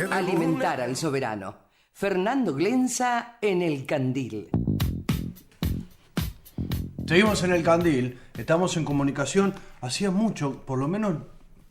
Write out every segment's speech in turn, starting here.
Alimentar al soberano. Fernando Glenza en El Candil. Seguimos en El Candil, estamos en comunicación. Hacía mucho, por lo menos,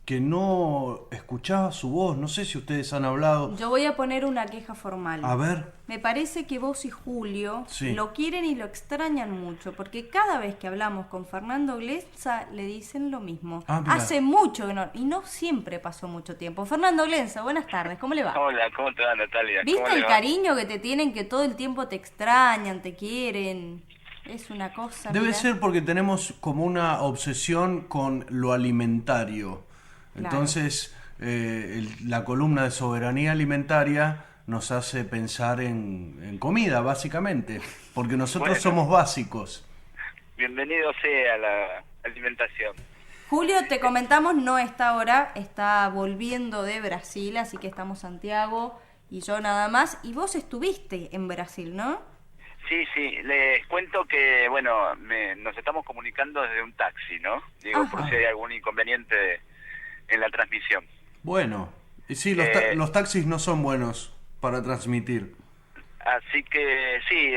que no escuchaba su voz. No sé si ustedes han hablado. Yo voy a poner una queja formal. A ver. Me parece que vos y Julio Sí. lo quieren y lo extrañan mucho, porque cada vez que hablamos con Fernando Glenza le dicen lo mismo. Mirá. Hace mucho que no, y no siempre pasó mucho tiempo. Fernando Glenza, buenas tardes, ¿cómo le va? Hola, ¿cómo te va, Natalia? ¿Viste ¿Cómo el le va? cariño que te tienen, que todo el tiempo te extrañan, te quieren? Es una cosa... Debe mirá. ser porque tenemos como una obsesión con lo alimentario. Claro. Entonces, la columna de soberanía alimentaria nos hace pensar en comida, básicamente, porque nosotros Bueno. somos básicos. Bienvenido sea a la alimentación. Julio, te comentamos, no está ahora, está volviendo de Brasil, así que estamos Santiago y yo nada más. Y vos estuviste en Brasil, ¿no? Sí, les cuento que, bueno, nos estamos comunicando desde un taxi, ¿no? Digo, Ajá. por si hay algún inconveniente en la transmisión. Bueno, y sí, los taxis no son buenos para transmitir. Así que sí,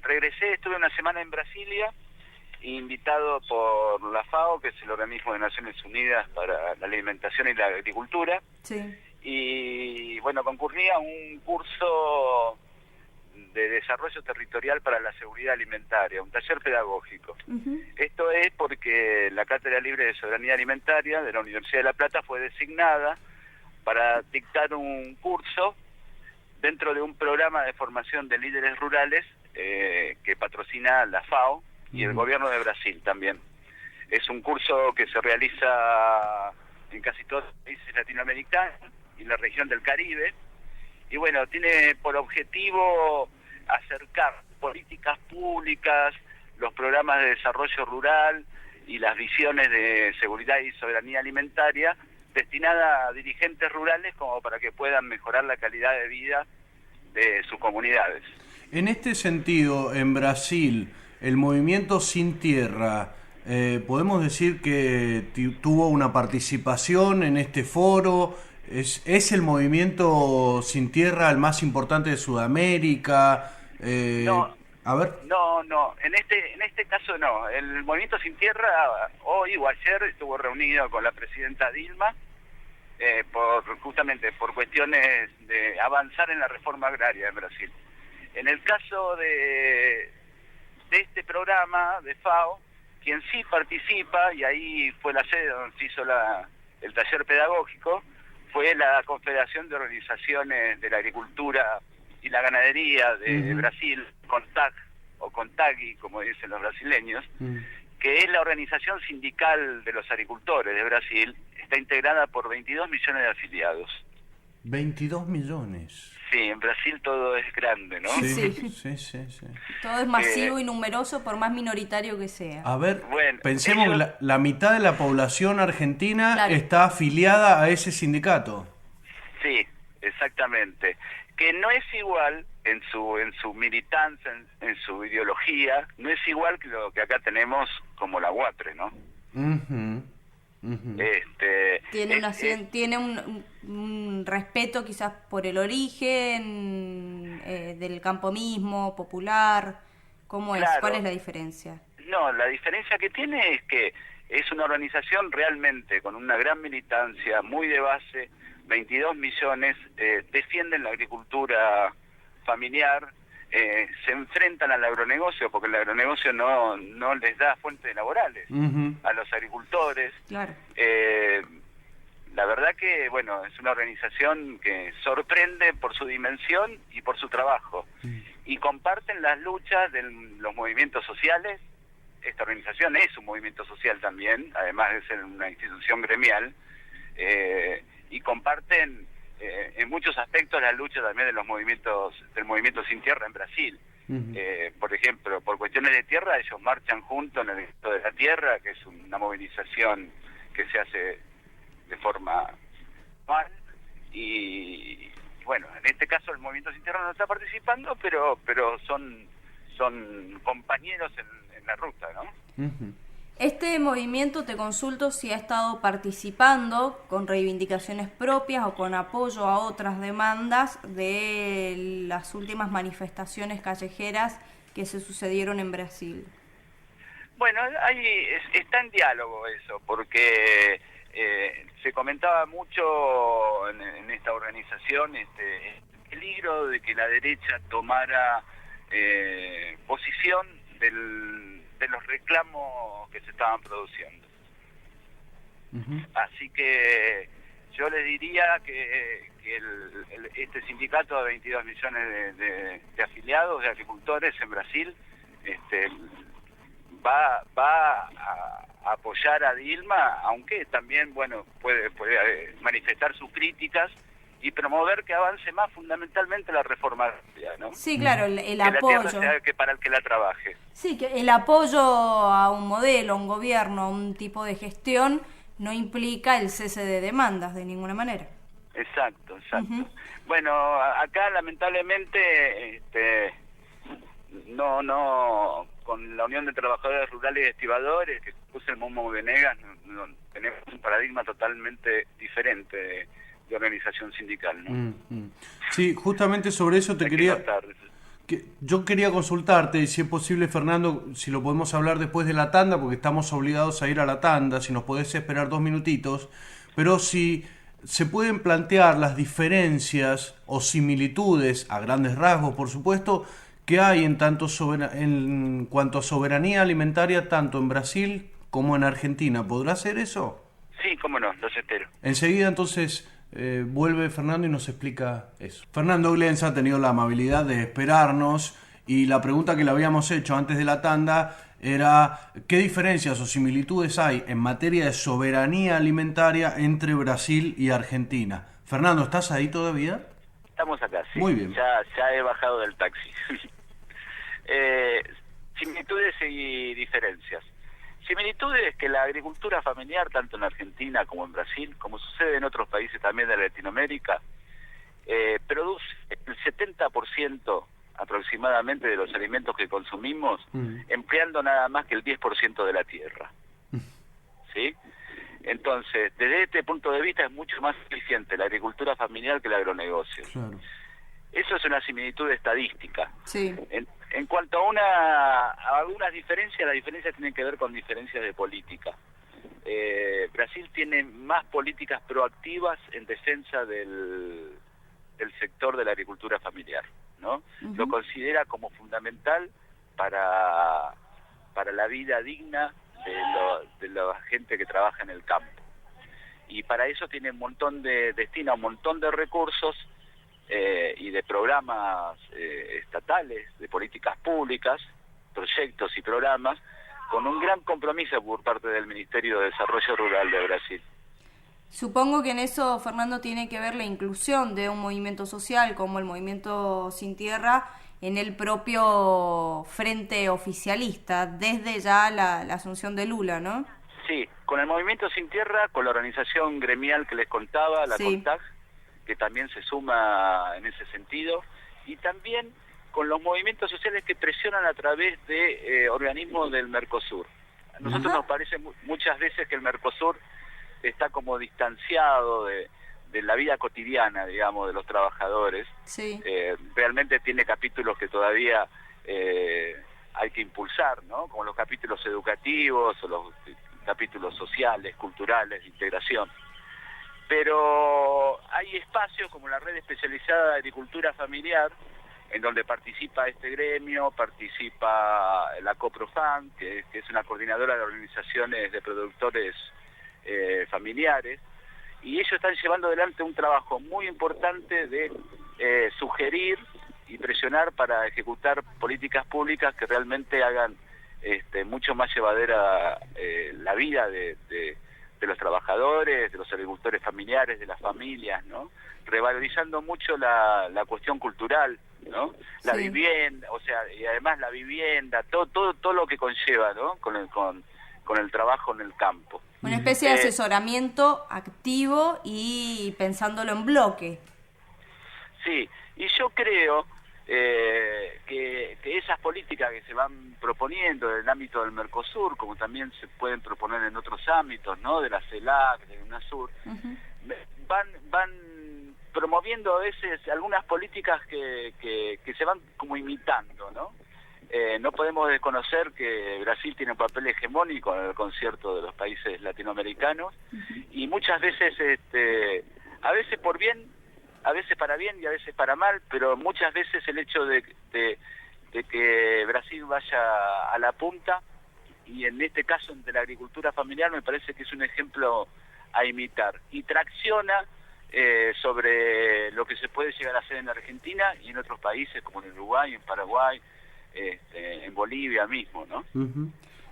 regresé, estuve una semana en Brasilia, invitado por la FAO, que es el organismo de Naciones Unidas para la Alimentación y la Agricultura, Sí. y bueno, concurrí a un curso de desarrollo territorial para la seguridad alimentaria, un taller pedagógico. Ujú. Esto es porque la Cátedra Libre de Soberanía Alimentaria de la Universidad de La Plata fue designada para dictar un curso dentro de un programa de formación de líderes rurales que patrocina la FAO y el gobierno de Brasil también. Es un curso que se realiza en casi todos los países latinoamericanos y la región del Caribe. Y bueno, tiene por objetivo acercar políticas públicas, los programas de desarrollo rural y las visiones de seguridad y soberanía alimentaria destinada a dirigentes rurales como para que puedan mejorar la calidad de vida de sus comunidades. En este sentido, en Brasil, el movimiento Sin Tierra, ¿podemos decir que tuvo una participación en este foro? ¿Es el movimiento Sin Tierra el más importante de Sudamérica? No. A ver. No, en este caso no. El Movimiento Sin Tierra hoy o ayer estuvo reunido con la presidenta Dilma justamente por cuestiones de avanzar en la reforma agraria en Brasil. En el caso de este programa de FAO, quien sí participa, y ahí fue la sede donde se hizo el taller pedagógico, fue la Confederación de Organizaciones de la Agricultura y la Ganadería de Brasil, CONTAG, o CONTAGI, como dicen los brasileños, que es la organización sindical de los agricultores de Brasil. Está integrada por 22 millones de afiliados. 22 millones. Sí, en Brasil todo es grande, ¿no? Sí. Todo es masivo y numeroso, por más minoritario que sea. A ver, Bueno, pensemos que la mitad de la población argentina Claro. está afiliada a ese sindicato. Sí, exactamente. Que no es igual en su militancia, en su ideología, no es igual que lo que acá tenemos como la UATRE, ¿no? Tiene un respeto quizás por el origen del campo mismo, popular. ¿Cómo es? Claro. ¿Cuál es la diferencia? No, la diferencia que tiene es que es una organización realmente con una gran militancia, muy de base, 22 millones, defienden la agricultura familiar, se enfrentan al agronegocio, porque el agronegocio no les da fuentes laborales a los agricultores. Claro. La verdad que, bueno, es una organización que sorprende por su dimensión y por su trabajo. Y comparten las luchas de los movimientos sociales. Esta organización es un movimiento social también, además de ser una institución gremial, y comparten en muchos aspectos la lucha también de los movimientos del movimiento Sin Tierra en Brasil. Por ejemplo, por cuestiones de tierra, ellos marchan juntos en el Grito de la Tierra, que es una movilización que se hace de forma mal, y bueno, en este caso el movimiento Sin Tierra no está participando, pero son compañeros en la ruta, ¿no? Este movimiento, te consulto si ha estado participando con reivindicaciones propias o con apoyo a otras demandas de las últimas manifestaciones callejeras que se sucedieron en Brasil. Bueno, está en diálogo eso, porque se comentaba mucho en esta organización el peligro de que la derecha tomara posición de los reclamos que se estaban produciendo. Ujú. Así que yo les diría que este sindicato de 22 millones de afiliados, de agricultores en Brasil, va a apoyar a Dilma, aunque también, bueno, puede manifestar sus críticas y promover que avance más fundamentalmente la reforma agraria, ¿no? Sí, claro, el que la apoyo. tierra sea que para el que la trabaje. Sí, que el apoyo a un modelo, a un gobierno, a un tipo de gestión no implica el cese de demandas de ninguna manera. Exacto. Ujú. Bueno, acá lamentablemente no con la Unión de Trabajadores Rurales y Estibadores, que puso el Momo Venegas, no, tenemos un paradigma totalmente diferente de organización sindical, ¿no? Sí, justamente sobre eso te Hay que quería... notar. Yo quería consultarte, y si es posible, Fernando, si lo podemos hablar después de la tanda, porque estamos obligados a ir a la tanda, si nos podés esperar 2 minutitos, pero si se pueden plantear las diferencias o similitudes, a grandes rasgos, por supuesto, que hay en cuanto a soberanía alimentaria, tanto en Brasil como en Argentina. ¿Podrá hacer eso? Sí, cómo no, los espero. Enseguida, entonces, vuelve Fernando y nos explica eso. Fernando Glenza ha tenido la amabilidad de esperarnos y la pregunta que le habíamos hecho antes de la tanda era ¿qué diferencias o similitudes hay en materia de soberanía alimentaria entre Brasil y Argentina? Fernando, ¿estás ahí todavía? Estamos acá, sí. Muy bien. Ya he bajado del taxi. Similitudes y diferencias. Similitudes que la agricultura familiar, tanto en Argentina como en Brasil, como sucede en otros países también de Latinoamérica, produce el 70% aproximadamente de los alimentos que consumimos, empleando nada más que el 10% de la tierra. ¿Sí? Entonces, desde este punto de vista es mucho más eficiente la agricultura familiar que el agronegocio. Claro. Eso es una similitud estadística. Sí. En cuanto a algunas diferencias, las diferencias tienen que ver con diferencias de política. Brasil tiene más políticas proactivas en defensa del sector de la agricultura familiar, ¿no? Uh-huh. Lo considera como fundamental para la vida digna de la gente que trabaja en el campo. Y para eso tiene destina un montón de recursos y de programas estatales, de políticas públicas, proyectos y programas, con un gran compromiso por parte del Ministerio de Desarrollo Rural de Brasil. Supongo que en eso, Fernando, tiene que ver la inclusión de un movimiento social como el Movimiento Sin Tierra en el propio frente oficialista, desde ya la asunción de Lula, ¿no? Sí, con el Movimiento Sin Tierra, con la organización gremial que les contaba, la Sí. CONTAG, que también se suma en ese sentido, y también con los movimientos sociales que presionan a través de organismos del Mercosur. A nosotros nos parece muchas veces que el Mercosur está como distanciado de la vida cotidiana, digamos, de los trabajadores. Sí. Realmente tiene capítulos que todavía hay que impulsar, ¿no? Como los capítulos educativos o los capítulos sociales, culturales, de integración. Pero hay espacios como la Red Especializada de Agricultura Familiar, en donde participa este gremio, participa la COPROFAM, que es una coordinadora de organizaciones de productores familiares, y ellos están llevando adelante un trabajo muy importante de sugerir y presionar para ejecutar políticas públicas que realmente hagan mucho más llevadera la vida de los trabajadores, de los agricultores familiares, de las familias, ¿no? Revalorizando mucho la cuestión cultural, ¿no? La Sí. vivienda, o sea, y además la vivienda, todo lo que conlleva, ¿no? Con el trabajo en el campo. Una especie de asesoramiento activo y pensándolo en bloque. Sí, y yo creo que esas políticas que se van proponiendo en el ámbito del Mercosur, como también se pueden proponer en otros ámbitos, ¿no? De la CELAC, de UNASUR, van promoviendo a veces algunas políticas que se van como imitando, ¿no? No podemos desconocer que Brasil tiene un papel hegemónico en el concierto de los países latinoamericanos y muchas veces, a veces por bien, a veces para bien y a veces para mal, pero muchas veces el hecho de que Brasil vaya a la punta, y en este caso de la agricultura familiar, me parece que es un ejemplo a imitar y tracciona sobre lo que se puede llegar a hacer en Argentina y en otros países como en Uruguay, en Paraguay, en Bolivia mismo, ¿no?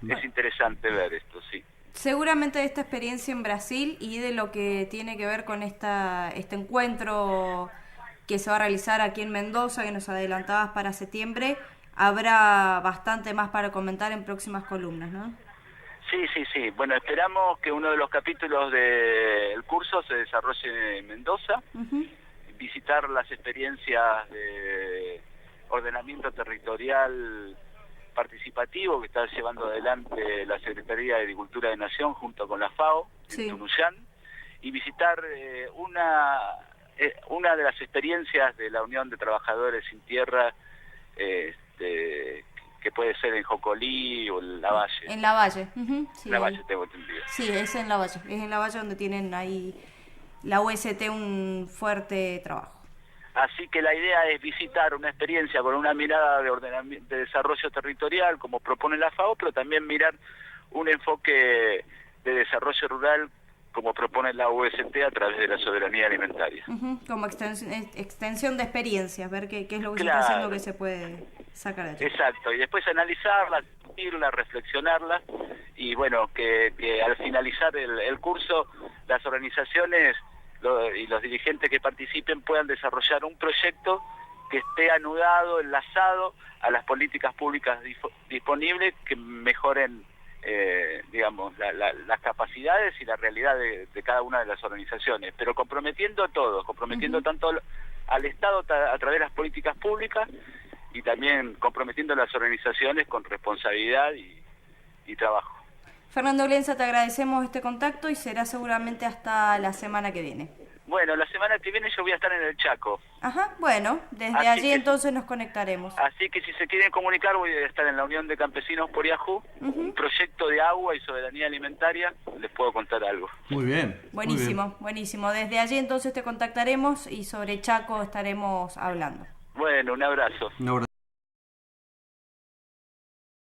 Es interesante ver esto, sí. Seguramente de esta experiencia en Brasil y de lo que tiene que ver con este encuentro que se va a realizar aquí en Mendoza, que nos adelantabas para septiembre, habrá bastante más para comentar en próximas columnas, ¿no? Sí. Bueno, esperamos que uno de los capítulos del curso se desarrolle en Mendoza, visitar las experiencias de ordenamiento territorial participativo que está llevando adelante la Secretaría de Agricultura de Nación junto con la FAO en Tunuyán, y visitar una de las experiencias de la Unión de Trabajadores Sin Tierra, que puede ser en Jocolí o en Lavalle. En Lavalle. Sí. Lavalle, tengo entendido. Sí, es en Lavalle. Es en Lavalle donde tienen ahí la UST un fuerte trabajo. Así que la idea es visitar una experiencia con una mirada de ordenamiento, de desarrollo territorial, como propone la FAO, pero también mirar un enfoque de desarrollo rural, como propone la UST a través de la soberanía alimentaria. Como extensión de experiencias, ver qué es lo que se está haciendo que se puede sacar de allí. Exacto, y después analizarla, discutirla, reflexionarla, y bueno, que al finalizar el curso, las organizaciones y los dirigentes que participen puedan desarrollar un proyecto que esté anudado, enlazado a las políticas públicas disponibles que mejoren, digamos, las capacidades y la realidad de cada una de las organizaciones, pero comprometiendo a todos, comprometiendo tanto al Estado a través de las políticas públicas y también comprometiendo a las organizaciones con responsabilidad y trabajo. Fernando Glensa, te agradecemos este contacto y será seguramente hasta la semana que viene. Bueno, la semana que viene yo voy a estar en el Chaco. Bueno, desde allí entonces nos conectaremos. Así que si se quieren comunicar, voy a estar en la Unión de Campesinos por Yahoo, un proyecto de agua y soberanía alimentaria, les puedo contar algo. Muy bien. Buenísimo. Desde allí entonces te contactaremos y sobre Chaco estaremos hablando. Bueno, un abrazo. Un abrazo.